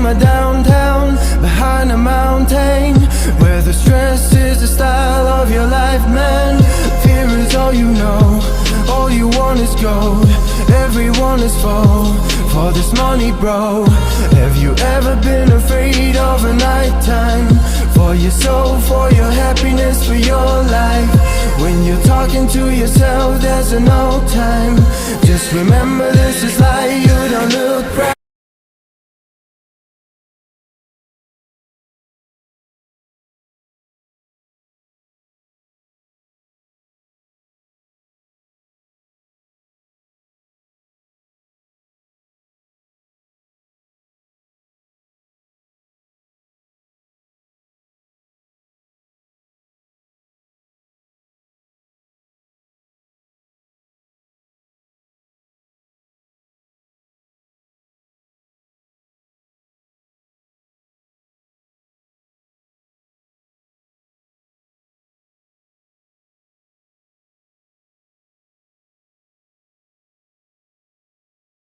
my downtown, behind a mountain, where the stress is the style of your life, man. Fear is all you know, all you want is gold. Everyone is full for this money, bro. Have you ever been afraid of a nighttime? For your soul, for your happiness, for your life. When you're talking to yourself, there's no time. Just remember this is life, you don't look right.